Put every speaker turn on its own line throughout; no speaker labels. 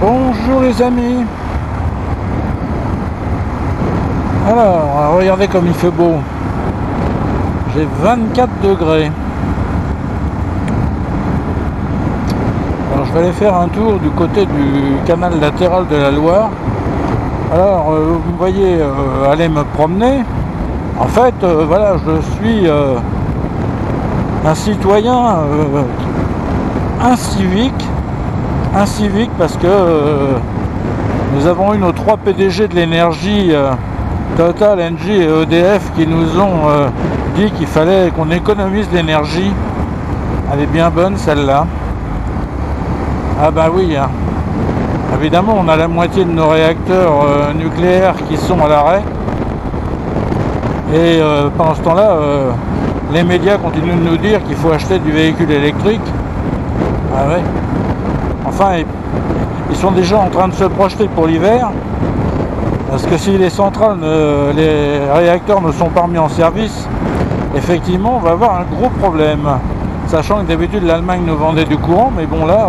Bonjour les amis. Alors, regardez comme il fait beau. J'ai 24 degrés. Alors je vais aller faire un tour du côté du canal latéral de la Loire. Alors vous me voyez aller me promener. En fait, voilà, je suis un citoyen incivique parce que nous avons eu nos 3 PDG de l'énergie, Total, Engie et EDF, qui nous ont dit qu'il fallait qu'on économise l'énergie. Elle est bien bonne celle-là. Ah bah oui, hein. Évidemment on a la moitié de nos réacteurs nucléaires qui sont à l'arrêt. Et pendant ce temps-là, les médias continuent de nous dire qu'il faut acheter du véhicule électrique. Ah ouais. Enfin, ils sont déjà en train de se projeter pour l'hiver. Parce que si les centrales, les réacteurs ne sont pas remis en service, effectivement, on va avoir un gros problème. Sachant que d'habitude, l'Allemagne nous vendait du courant, mais bon là,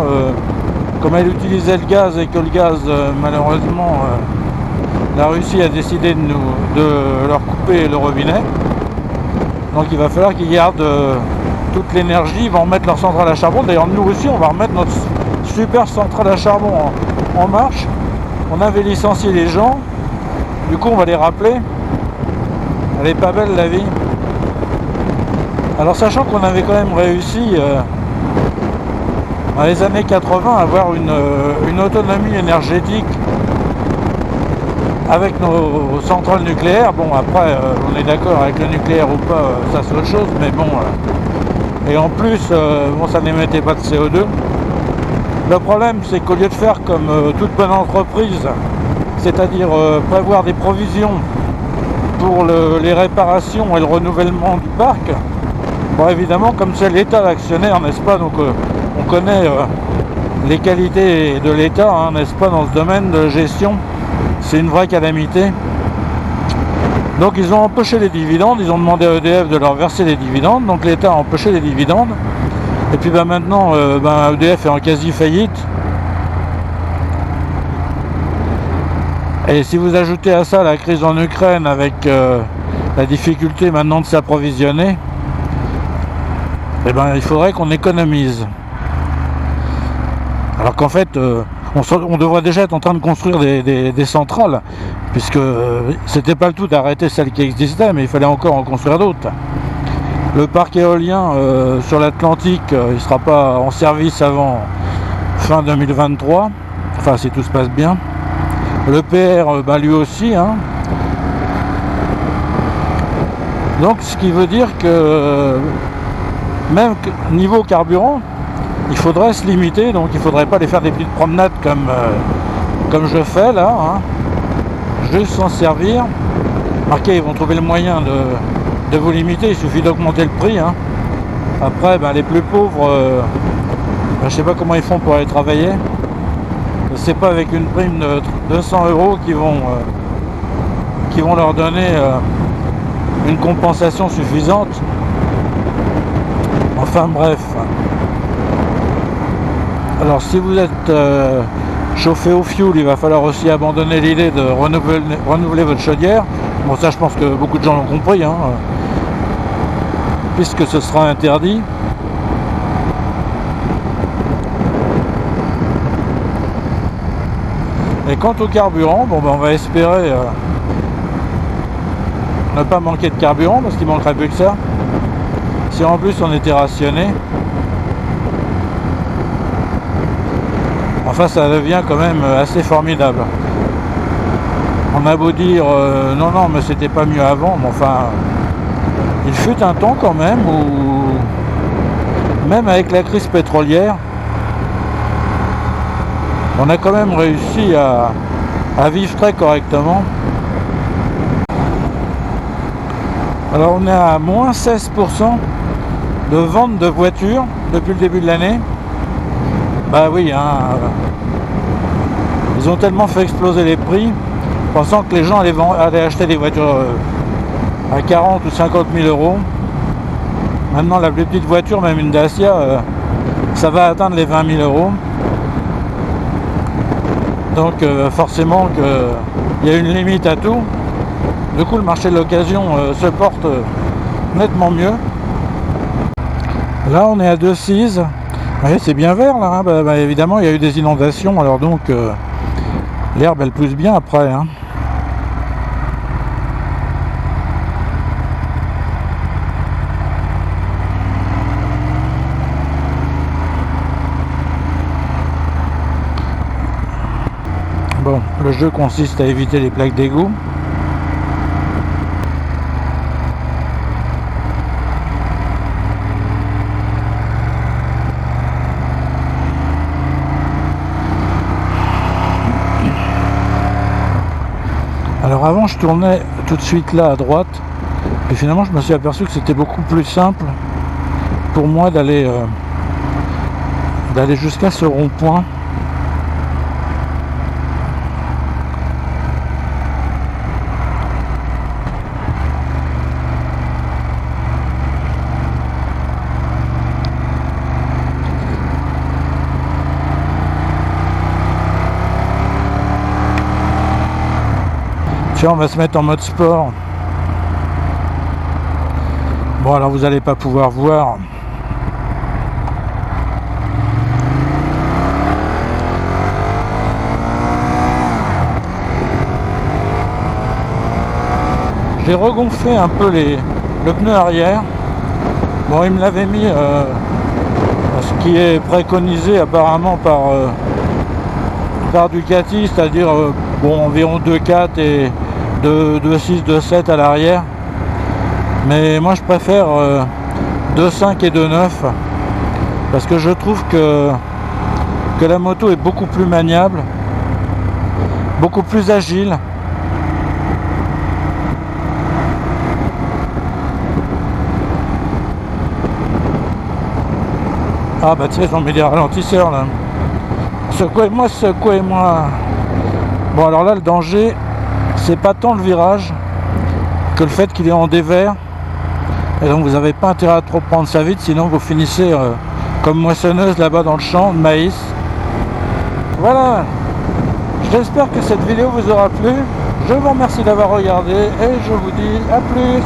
comme elle utilisait le gaz et que le gaz, malheureusement, la Russie a décidé de leur couper le robinet. Donc il va falloir qu'ils gardent toute l'énergie, ils vont remettre leur centrale à charbon. D'ailleurs, nous aussi, on va remettre notre super centrale à charbon en marche. On avait licencié les gens. Du coup, on va les rappeler. Elle est pas belle la vie. Alors, sachant qu'on avait quand même réussi dans les années 80 à avoir une autonomie énergétique avec nos centrales nucléaires. Bon, après, on est d'accord avec le nucléaire ou pas, ça c'est autre chose, mais bon. Et en plus, bon, ça n'émettait pas de CO2. Le problème, c'est qu'au lieu de faire comme toute bonne entreprise, c'est-à-dire prévoir des provisions pour les réparations et le renouvellement du parc, bon, évidemment, comme c'est l'État l'actionnaire, n'est-ce pas, donc on connaît les qualités de l'État, hein, n'est-ce pas, dans ce domaine de gestion. C'est une vraie calamité. Donc ils ont empoché les dividendes, ils ont demandé à EDF de leur verser les dividendes, donc l'État a empoché les dividendes. Et puis maintenant, EDF est en quasi faillite. Et si vous ajoutez à ça la crise en Ukraine avec la difficulté maintenant de s'approvisionner, eh ben, il faudrait qu'on économise. Alors qu'en fait, on devrait déjà être en train de construire des centrales, puisque c'était pas le tout d'arrêter celles qui existaient, mais il fallait encore en construire d'autres. Le parc éolien sur l'Atlantique, il ne sera pas en service avant fin 2023, enfin si tout se passe bien. Le PR, lui aussi, hein. Donc ce qui veut dire que même niveau carburant, il faudrait se limiter, donc il ne faudrait pas aller faire des petites promenades comme je fais là, hein. Juste s'en servir. Marquez, ils vont trouver le moyen de vous limiter, il suffit d'augmenter le prix, hein. Après, les plus pauvres, je sais pas comment ils font pour aller travailler. C'est pas avec une prime de 200 € qui vont leur donner une compensation suffisante. Enfin bref. Alors si vous êtes chauffé au fioul, il va falloir aussi abandonner l'idée de renouveler votre chaudière. Bon, ça je pense que beaucoup de gens l'ont compris, hein, puisque ce sera interdit. Et quant au carburant, bon, on va espérer ne pas manquer de carburant, parce qu'il manquerait plus que ça. Si en plus on était rationné, enfin ça devient quand même assez formidable. On a beau dire non mais c'était pas mieux avant, mais enfin il fut un temps quand même où même avec la crise pétrolière, on a quand même réussi à vivre très correctement. Alors on est à moins 16% de vente de voitures depuis le début de l'année. Bah oui, hein, ils ont tellement fait exploser les prix, pensant que les gens allaient acheter des voitures à 40 ou 50 000 €. Maintenant la plus petite voiture, même une Dacia, ça va atteindre les 20 000 €. Donc forcément qu'il y a une limite à tout. Du coup le marché de l'occasion se porte nettement mieux. Là on est à Decize. Ouais, c'est bien vert là, hein. Bah, évidemment il y a eu des inondations, alors donc l'herbe elle pousse bien après, hein. Bon, le jeu consiste à éviter les plaques d'égout. Alors avant je tournais tout de suite là à droite, et finalement je me suis aperçu que c'était beaucoup plus simple pour moi d'aller jusqu'à ce rond-point. Tiens, on va se mettre en mode sport. Bon, alors vous n'allez pas pouvoir voir. J'ai regonflé un peu le pneu arrière. Bon, il me l'avait mis ce qui est préconisé apparemment par Ducati, c'est-à-dire bon, environ 2,4 et 2,6, 2,7 à l'arrière. Mais moi je préfère 2,5 et 2,9 parce que je trouve que la moto est beaucoup plus maniable, beaucoup plus agile. Ah bah tiens, j'en mets des ralentisseurs là. Secouez-moi, secouez-moi. Bon alors là le danger, c'est pas tant le virage que le fait qu'il est en dévers. Et donc vous n'avez pas intérêt à trop prendre ça vite, sinon vous finissez comme moissonneuse là-bas dans le champ de maïs. Voilà. J'espère que cette vidéo vous aura plu. Je vous remercie d'avoir regardé et je vous dis à plus.